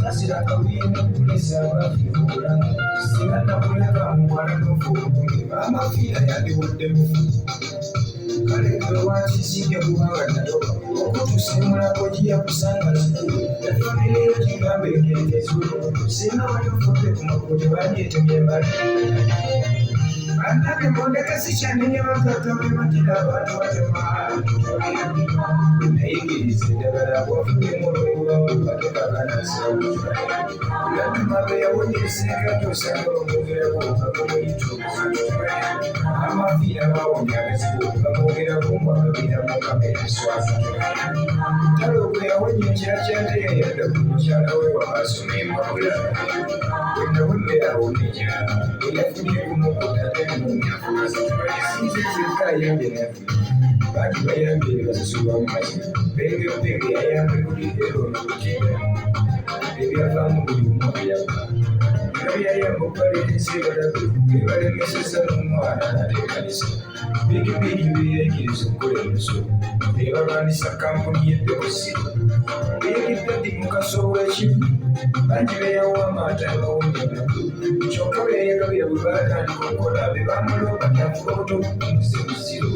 Sasira kabina kulisa bafiura singa nakuleka mubwana nofuukumi amafira yandiwodde mufu kale gwe wansisike kubanga nayo okutusimulako giya kusanga sikulu efamire yo kigambe egendezulo singa walifudde ku makubo tebandyetemye embali anake mbondeka sikyanenya bakaka bematira abantu batema nayigiriza eddagala bwafunemu olwokubamu batekakanasawo yatuma beyawonyesenga tosanga bamwogerako okakomuyituuka amafiira bawonya abazibu bamwogerako mwagabiramu kamereswaza tale ogwe yawonya ekira kyateya yadda ku mukyala we wabasoma embawula wenawemmerawo neja eyafunye kumukutate Bagi bayambye basasula mu mazina bengeyobenge yayambe bulidero nokutiira ebyavaamu buli omu ayamba nabyayamba okubalenzi balabe bebalemeseza n'omwana nateekanisa bigibigi beyayigiriza okukola emisolo bebalwanisa kampuni y'eddekosi beyagidde ddi mukaso w'ekibi bangi beyawa amaata abawonyera kyokka beyagabira bwe baatandika okukola be bamala obatafuba obutobuzi muziro